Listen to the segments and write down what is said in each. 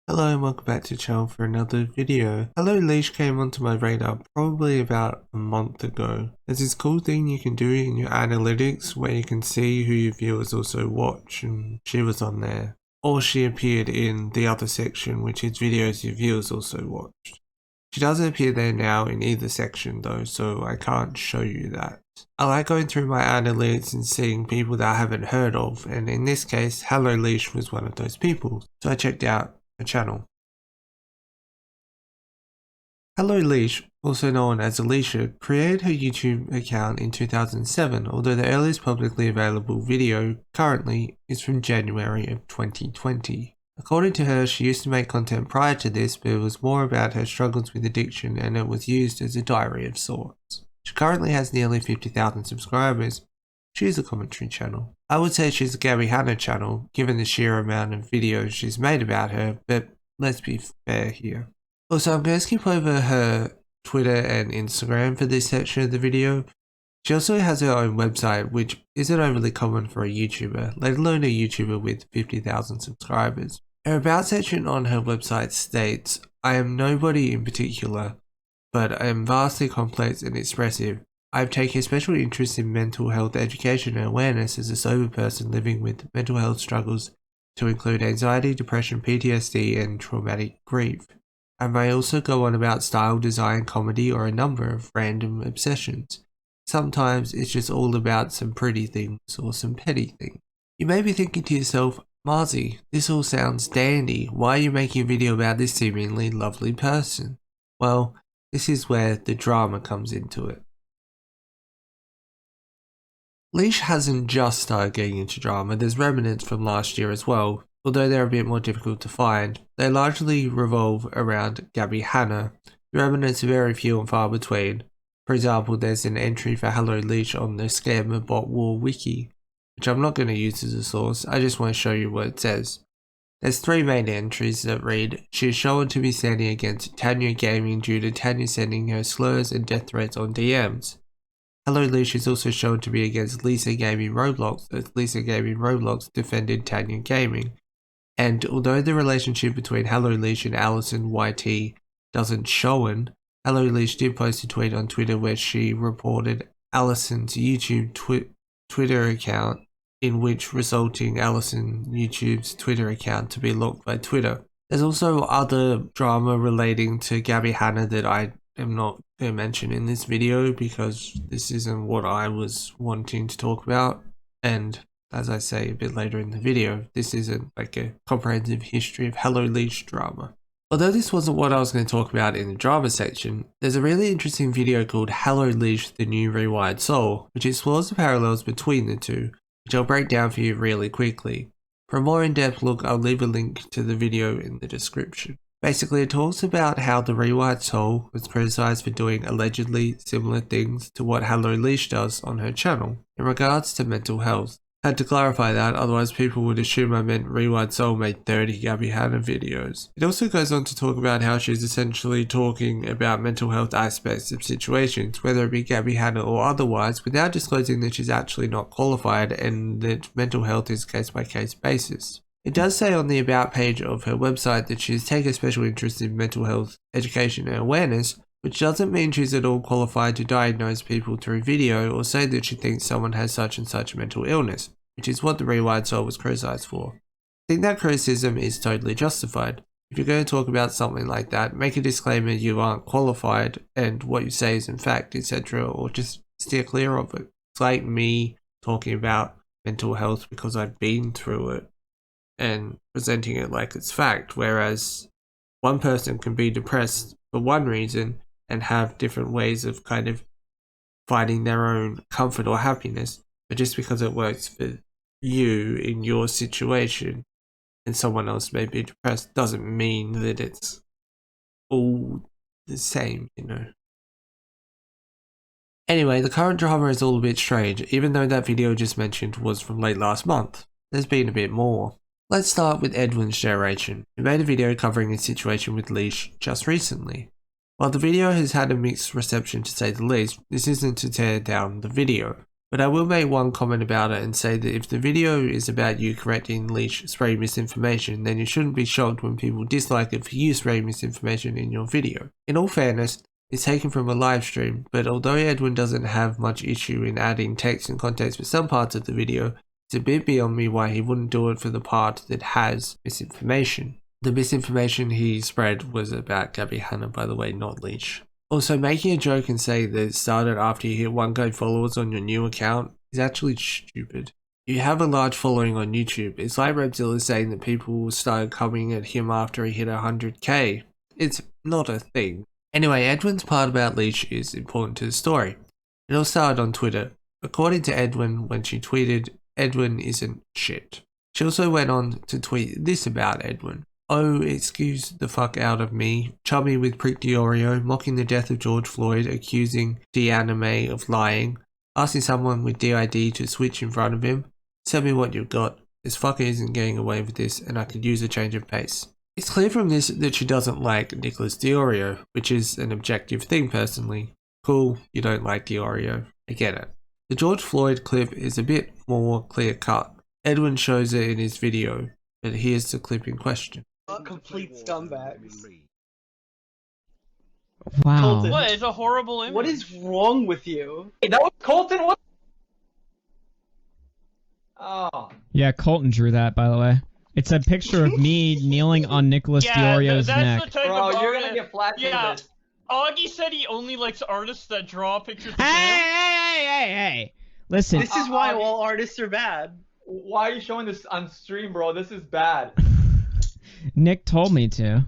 Hello and welcome back to the channel for another video. Helloleesh came onto my radar probably about a month ago. There's this cool thing you can do in your analytics where you can see who your viewers also watch, and she was on there. Or she appeared in the other section, which is videos your viewers also watched. She doesn't appear there now in either section though, so I can't show you that. I like going through my analytics and seeing people that I haven't heard of, and in this case, Helloleesh was one of those people. So I checked out her channel. Helloleesh, also known as Alicia, created her YouTube account in 2007, although the earliest publicly available video currently is from January of 2020. According to her, she used to make content prior to this, but it was more about her struggles with addiction and it was used as a diary of sorts. She currently has nearly 50,000 subscribers. She is a commentary channel. I would say she's a Gabbie Hanna channel, given the sheer amount of videos she's made about her, but let's be fair here. Also, I'm going to skip over her Twitter and Instagram for this section of the video. She also has her own website, which isn't overly common for a YouTuber, let alone a YouTuber with 50,000 subscribers. Her About section on her website states, "I am nobody in particular, but I am vastly complex and expressive. I have taken a special interest in mental health education and awareness as a sober person living with mental health struggles to include anxiety, depression, PTSD, and traumatic grief. I may also go on about style, design, comedy, or a number of random obsessions. Sometimes it's just all about some pretty things or some petty things." You may be thinking to yourself, "Marzi, this all sounds dandy. Why are you making a video about this seemingly lovely person?" Well, this is where the drama comes into it. Leesh hasn't just started getting into drama, there's remnants from last year as well, although they're a bit more difficult to find. They largely revolve around Gabbie Hanna. The remnants are very few and far between. For example, there's an entry for Helloleesh on the Scammer Bot War wiki, which I'm not going to use as a source, I just want to show you what it says. There's three main entries that read, "She is shown to be standing against Tanya Gaming due to Tanya sending her slurs and death threats on DMs. Helloleesh is also shown to be against Lisa Gaming Roblox, as Lisa Gaming Roblox defended Tanya Gaming. And although the relationship between Helloleesh and Allison YT doesn't shown, Helloleesh did post a tweet on Twitter where she reported Allison's YouTube Twitter account, in which resulting Allison YouTube's Twitter account to be locked by Twitter. There's also other drama relating to Gabbie Hanna that I am not going to mention in this video because this isn't what I was wanting to talk about, and as I say a bit later in the video, this isn't like a comprehensive history of Helloleesh drama. Although this wasn't what I was going to talk about in the drama section, there's a really interesting video called Helloleesh the New Rewired Soul, which explores the parallels between the two, which I'll break down for you really quickly. For a more in-depth look, I'll leave a link to the video in the description. Basically, it talks about how the Rewired Soul was criticized for doing allegedly similar things to what Helloleesh does on her channel in regards to mental health. I had to clarify that, otherwise people would assume I meant Rewired Soul made 30 Gabbie Hanna videos. It also goes on to talk about how she's essentially talking about mental health aspects of situations, whether it be Gabbie Hanna or otherwise, without disclosing that she's actually not qualified and that mental health is case-by-case basis. It does say on the About page of her website that she's taken a special interest in mental health education and awareness, which doesn't mean she's at all qualified to diagnose people through video or say that she thinks someone has such and such mental illness, which is what the Rewired Soul was criticized for. I think that criticism is totally justified. If you're going to talk about something like that, make a disclaimer you aren't qualified and what you say is in fact, etc., or just steer clear of it. It's like me talking about mental health because I've been through it and presenting it like it's fact, whereas one person can be depressed for one reason and have different ways of kind of finding their own comfort or happiness, but just because it works for you in your situation and someone else may be depressed doesn't mean that it's all the same, you know. Anyway, the current drama is all a bit strange, even though that video just mentioned was from late last month. There's been a bit more. Let's start with Edwins Generation, who made a video covering his situation with Leesh just recently. While the video has had a mixed reception to say the least, this isn't to tear down the video. But I will make one comment about it and say that if the video is about you correcting Leesh spreading misinformation, then you shouldn't be shocked when people dislike it for you spreading misinformation in your video. In all fairness, it's taken from a live stream, but although Edwin doesn't have much issue in adding text and context for some parts of the video, it's a bit beyond me why he wouldn't do it for the part that has misinformation. The misinformation he spread was about Gabbie Hanna, by the way, not Leesh. Also, making a joke and saying that it started after you hit 1K followers on your new account is actually stupid. You have a large following on YouTube. It's like Repzilla saying that people started coming at him after he hit 100K. It's not a thing. Anyway, Edwin's part about Leesh is important to the story. It all started on Twitter. According to Edwin, when she tweeted, Edwin isn't shit. She also went on to tweet this about Edwin. Oh, excuse the fuck out of me, chummy with Prick Diorio, mocking the death of George Floyd, accusing DAnime of lying, asking someone with DID to switch in front of him. Tell me what you've got. This fucker isn't getting away with this and I could use a change of pace. It's clear from this that she doesn't like Nicholas Diorio, which is an objective thing personally. Cool, you don't like Diorio. I get it. The George Floyd clip is a bit more clear cut. Edwin shows it in his video, but here's the clip in question. Complete scumbags. Wow. Colton, What is a horrible image? what is wrong with you? Hey, that was Colton. What? Oh. Yeah, Colton drew that, by the way. It's a picture of me kneeling on Nicholas Diorio's neck. The type Bro, of you're gonna get flagged for this. Augie said he only likes artists that draw pictures of him. Hey! Listen. This is why all artists are bad. Why are you showing this on stream, bro? This is bad. Nick told me to.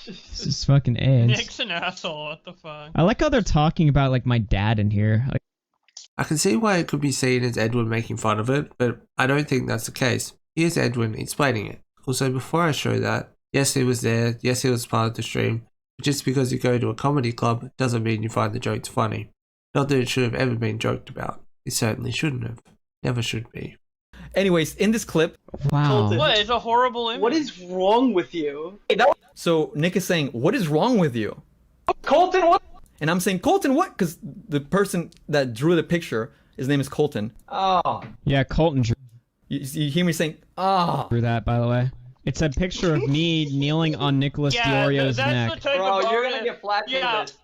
This is fucking AIDS. Nick's an asshole, what the fuck? I like how they're talking about, like, my dad in here. Like, I can see why it could be seen as Edwin making fun of it, but I don't think that's the case. Here's Edwin explaining it. Also, before I show that, yes, he was there, yes, he was part of the stream, but just because you go to a comedy club doesn't mean you find the jokes funny. Not that it should have ever been joked about. It certainly shouldn't have. Never should be. Anyways, in this clip, wow. Colton, What is a horrible image? what is wrong with you? Hey, that was so Nick is saying, what is wrong with you? Colton. What? And I'm saying, Colton, what? Because the person that drew the picture, his name is Colton. Oh. Yeah, Colton drew You hear me saying, ah. that, by the way. It's a picture of me kneeling on Nicholas Diorio's that's neck. the type Bro, of you're gonna get flagged for this.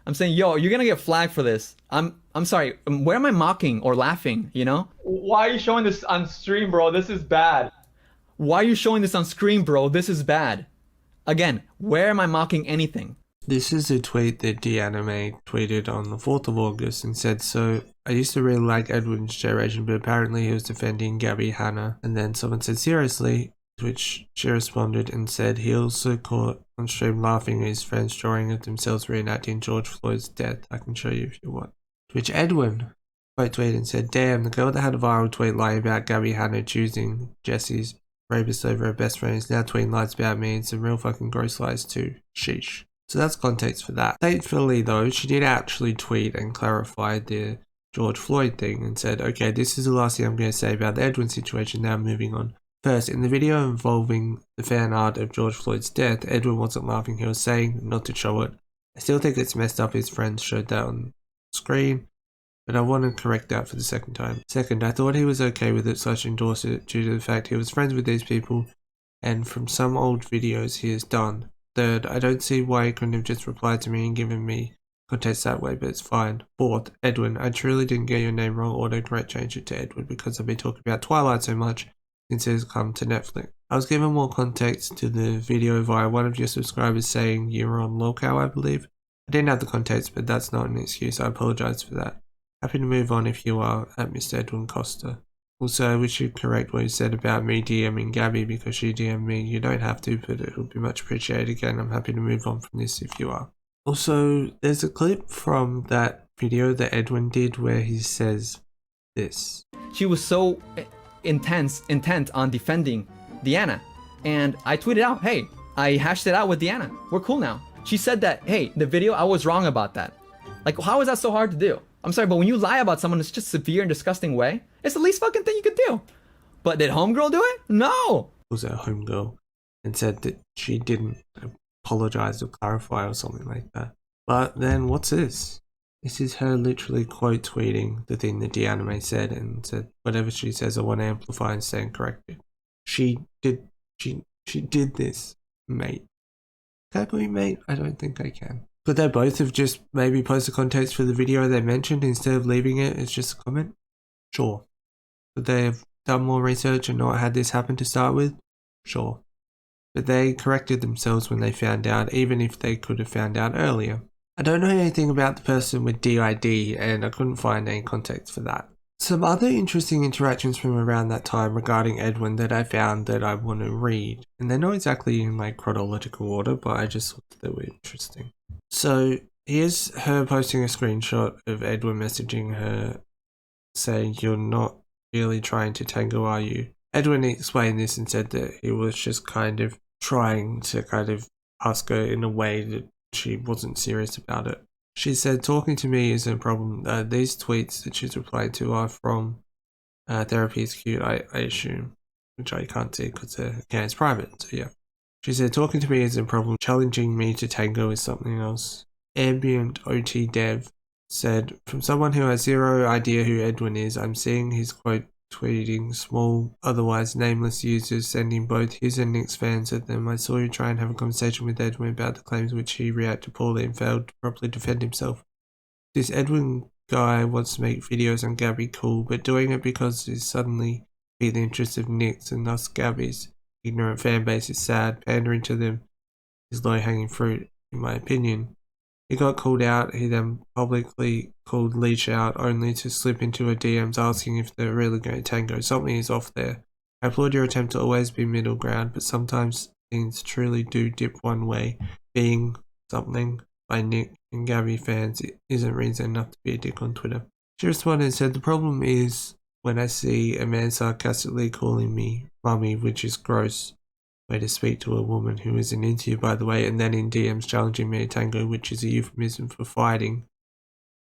I'm saying, yo, you're gonna get flagged for this. I'm sorry. Where am I mocking or laughing? You know? Why are you showing this on stream, bro? This is bad. Why are you showing this on screen, bro? This is bad. Again, where am I mocking anything? This is a tweet that DAnime tweeted on the 4th of August and said, so I used to really like Edwins Generation, but apparently he was defending Gabbie Hanna. And then someone said, seriously? To which she responded and said he also caught on stream laughing at his friends drawing of themselves reenacting George Floyd's death. I can show you if you want. To which Edwin quote tweeted and said, damn, the girl that had a viral tweet lying about Gabbie Hanna choosing Jesse's rapist over her best friend is now tweeting lies about me and some real fucking gross lies too. Sheesh. So that's context for that. Thankfully though, she did actually tweet and clarify the George Floyd thing and said, okay, this is the last thing I'm going to say about the Edwin situation, now moving on. First, in the video involving the fan art of George Floyd's death, Edwin wasn't laughing, he was saying not to show it. I still think it's messed up his friends showed that on screen, but I want to correct that for the second time. Second, I thought he was okay with it, so I endorsed it due to the fact he was friends with these people, and from some old videos he has done. Third, I don't see why he couldn't have just replied to me and given me context that way, but it's fine. Fourth, Edwin, I truly didn't get your name wrong, autocorrect change it to Edwin because I've been talking about Twilight so much since it has come to Netflix. I was given more context to the video via one of your subscribers saying you were on locale, I believe. I didn't have the context, but that's not an excuse, I apologize for that. Happy to move on if you are, at Mr. Edwin Costa. Also, I wish you'd correct what you said about me DMing Gabbie because she DM'd me. You don't have to, but it would be much appreciated. Again, I'm happy to move on from this if you are. Also, there's a clip from that video that Edwin did where he says this. She was so intent on defending Deanna. And I tweeted out, hey, I hashed it out with Deanna. We're cool now. She said that, hey, the video, I was wrong about that. Like, how is that so hard to do? I'm sorry, but when you lie about someone in such a severe and disgusting way, it's the least fucking thing you could do. But did homegirl do it? No! Was a homegirl and said that she didn't apologize or clarify or something like that. But then what's this? This is her literally quote tweeting the thing that Deanime said and said, whatever she says, I want to amplify and stand corrected. She did this, mate. Can I call you mate? I don't think I can. Could they both have just maybe posted context for the video they mentioned instead of leaving it as just a comment? Sure. Could they have done more research and not had this happen to start with? Sure. But they corrected themselves when they found out, even if they could have found out earlier. I don't know anything about the person with DID and I couldn't find any context for that. Some other interesting interactions from around that time regarding Edwin that I found that I want to read. And they're not exactly in like chronological order, but I just thought they were interesting. So here's her posting a screenshot of Edwin messaging her saying, "You're not really trying to tango, are you?" Edwin explained this and said that he was just kind of trying to kind of ask her in a way that she wasn't serious about it. She said, "Talking to me isn't a problem." These tweets that she's replied to are from Therapy is Cute, I assume, which I can't see because the account's private, so yeah. She said, "Talking to me isn't a problem. Challenging me to tango is something else." Ambient OT Dev said, "From someone who has zero idea who Edwin is, I'm seeing his quote tweeting small, otherwise nameless users, sending both his and Nick's fans at them. I saw you try and have a conversation with Edwin about the claims which he reacted poorly and failed to properly defend himself. This Edwin guy wants to make videos on Gabbie cool, but doing it because it's suddenly be the interest of Nick's and us Gabbie's ignorant fan base is sad. Pandering to them is low-hanging fruit, in my opinion." He got called out. He then publicly called Leash out, only to slip into her DMs asking if they're really going to tango. Something is off there. I applaud your attempt to always be middle ground, but sometimes things truly do dip one way. Being something by Nick and Gabbie fans isn't reason enough to be a dick on Twitter. She responded and said, "The problem is when I see a man sarcastically calling me mummy, which is gross. Way to speak to a woman who isn't into you, by the way, and then in DMs challenging me to tango, which is a euphemism for fighting.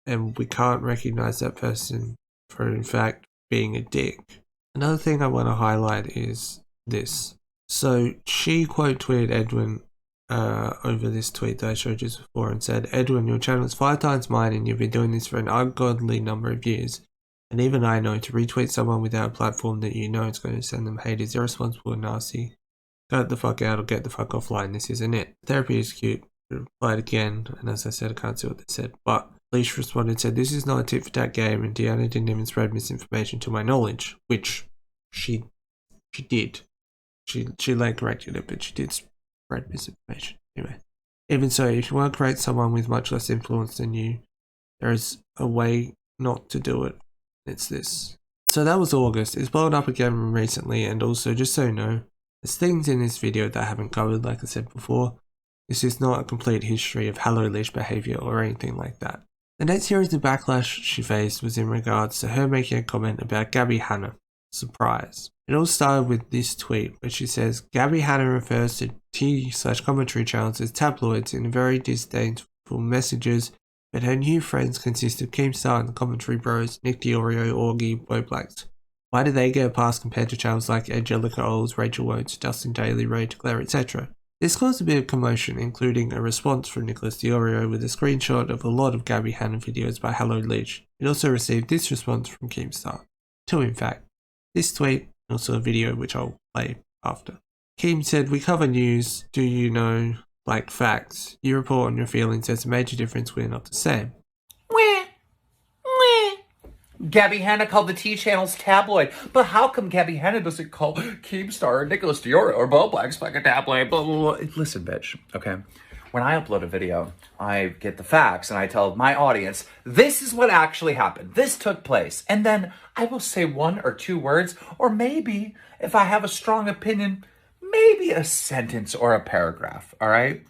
And we can't recognize that person for, in fact, being a dick." Another thing I want to highlight is this. So she quote tweeted Edwin over this tweet that I showed you before and said, "Edwin, your channel is 5 times mine and you've been doing this for an ungodly number of years. And even I know to retweet someone without a platform that you know is going to send them hate is irresponsible and nasty. Cut the fuck out or get the fuck offline. This isn't it." Therapy is Cute replied again, and as I said, I can't see what they said. But Leash responded and said, "This is not a tit for tat game, and Deanna didn't even spread misinformation to my knowledge," which she did. She late corrected it, but she did spread misinformation. Anyway, even so, if you want to correct someone with much less influence than you, there is a way not to do it. It's this. So that was August. It's blown up again recently, and also, just so you know, there's things in this video that I haven't covered, like I said before. This is not a complete history of Helloleesh behaviour or anything like that. The next series of backlash she faced was in regards to her making a comment about Gabbie Hanna. Surprise. It all started with this tweet where she says, "Gabbie Hanna refers to T/commentary channels as tabloids in very disdainful messages, but her new friends consist of Keemstar and the commentary bros, Nick Diorio, Augie, Bo Blacks. Why do they get a pass compared to channels like Angelica Oles, Rachel Oates, Dustin Daly, Ray Claire, etc.? This caused a bit of commotion, including a response from Nicholas Diorio with a screenshot of a lot of Gabbie Hanna videos by Helloleesh. It also received this response from Keemstar. 2 in fact. This tweet, and also a video which I'll play after. Keem said, "We cover news, do you know, like facts. You report on your feelings, there's a major difference, we're not the same." Gabbie Hanna called the T channels tabloid, but how come Gabbie Hanna doesn't call Keemstar or Nicholas Diorio or Bo Black's like a tabloid? Blah, blah, blah. Listen, bitch, okay? When I upload a video, I get the facts and I tell my audience, this is what actually happened. This took place. And then I will say 1 or 2 words, or maybe, if I have a strong opinion, maybe a sentence or a paragraph, all right?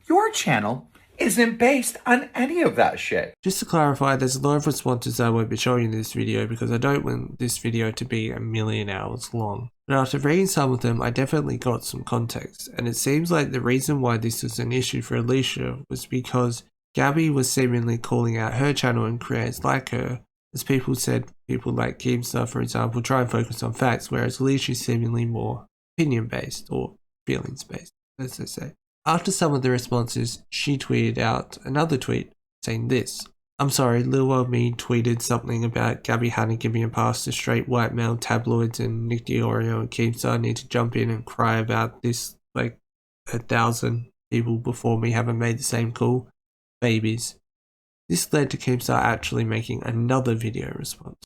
Your channel isn't based on any of that shit. Just to clarify, there's a lot of responses that I won't be showing in this video because I don't want this video to be a million hours long. But after reading some of them, I definitely got some context, and it seems like the reason why this was an issue for Alicia was because Gabbie was seemingly calling out her channel and creators like her. As people said, people like Keemstar, for example, try and focus on facts, whereas Alicia is seemingly more opinion-based or feelings-based, as they say. After some of the responses, she tweeted out another tweet saying this. I'm sorry, Lil Old Me tweeted something about Gabbie Hanna giving a pass to straight white male tabloids, and Nick Diorio and Keemstar need to jump in and cry about this like 1,000 people before me haven't made the same call. Babies. This led to Keemstar actually making another video response.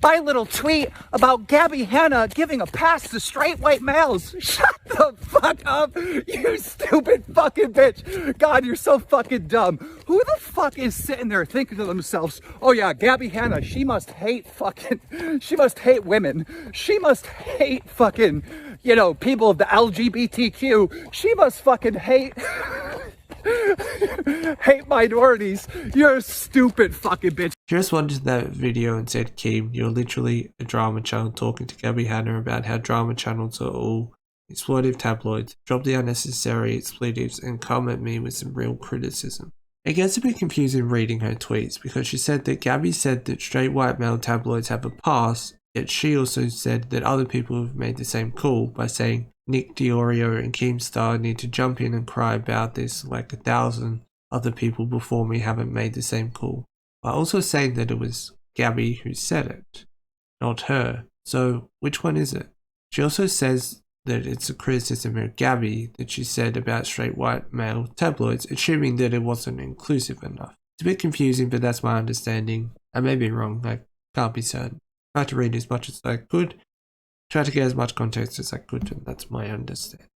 My little tweet about Gabbie Hanna giving a pass to straight white males. Shut the fuck up, you stupid fucking bitch. God, you're so fucking dumb. Who the fuck is sitting there thinking to themselves, oh yeah, Gabbie Hanna, she must hate women. She must hate fucking, you know, people of the LGBTQ. She must fucking hate minorities. You're a stupid fucking bitch. She responded to that video and said, Keem, you're literally a drama channel talking to Gabbie Hanna about how drama channels are all exploitive tabloids. Drop the unnecessary expletives and come at me with some real criticism. It gets a bit confusing reading her tweets because she said that Gabbie said that straight white male tabloids have a pass, yet she also said that other people have made the same call by saying Nick Diorio and Keemstar need to jump in and cry about this like 1,000 other people before me haven't made the same call. By also saying that it was Gabbie who said it, not her. So which one is it? She also says that it's a criticism of Gabbie that she said about straight white male tabloids, assuming that it wasn't inclusive enough. It's a bit confusing, but that's my understanding. I may be wrong, I can't be certain. I tried to read as much as I could, tried to get as much context as I could, and that's my understanding.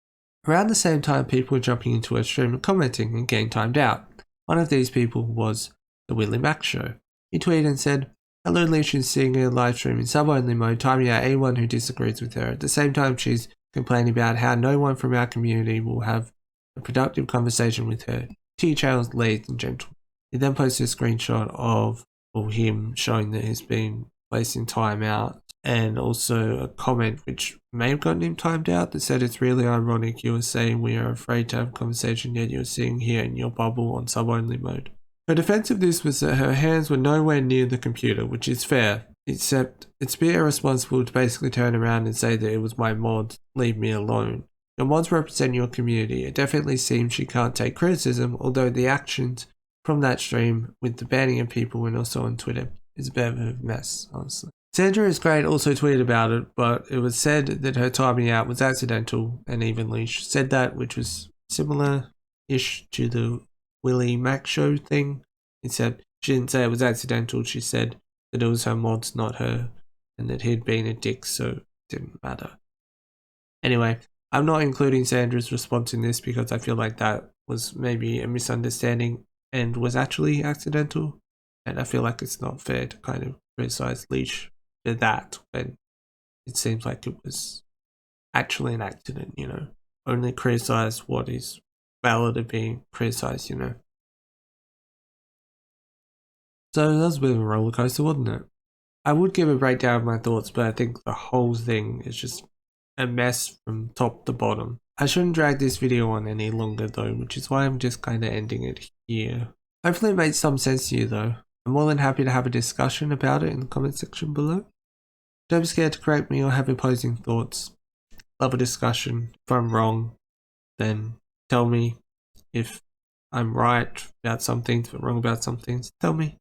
Around the same time, people were jumping into her stream and commenting and getting timed out. One of these people was the Willie Mac Show. He tweeted and said, Helloleesh is seeing her live stream in sub-only mode, timing out anyone who disagrees with her. At the same time, she's complaining about how no one from our community will have a productive conversation with her. T channels, ladies and gentlemen. He then posted a screenshot of him showing that he's been placed in timeout, and also a comment which may have gotten him timed out that said, it's really ironic you were saying we are afraid to have a conversation, yet you're sitting here in your bubble on sub-only mode. Her defense of this was that her hands were nowhere near the computer, which is fair, except it's a bit irresponsible to basically turn around and say that it was my mods, leave me alone. Your mods represent your community. It definitely seems she can't take criticism, although the actions from that stream with the banning of people and also on Twitter is a bit of a mess, honestly. Sandra is Great also tweeted about it, but it was said that her timing out was accidental, and even Leash said that, which was similar-ish to the Willie Mac Show thing, except she didn't say it was accidental, she said that it was her mods, not her, and that he'd been a dick, so it didn't matter. Anyway, I'm not including Sandra's response in this because I feel like that was maybe a misunderstanding and was actually accidental, and I feel like it's not fair to kind of criticize Leash for that when it seems like it was actually an accident, you know. Only criticize what is valid of being criticized, you know. So that was a bit of a roller coaster, wasn't it? I would give a breakdown of my thoughts, but I think the whole thing is just a mess from top to bottom. I shouldn't drag this video on any longer though, which is why I'm just kind of ending it here. Hopefully it made some sense to you though. I'm more than happy to have a discussion about it in the comment section below. Don't be scared to correct me or have opposing thoughts. Love a discussion. If I'm wrong, then tell me. If I'm right about some things but wrong about some things, tell me.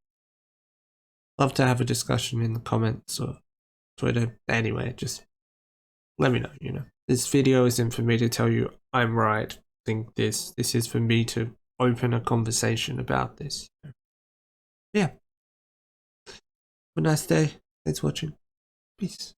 Love to have a discussion in the comments or Twitter. Anyway, just let me know, you know. This video isn't for me to tell you I'm right, think this. This is for me to open a conversation about this. Yeah. Have a nice day. Thanks for watching. Peace.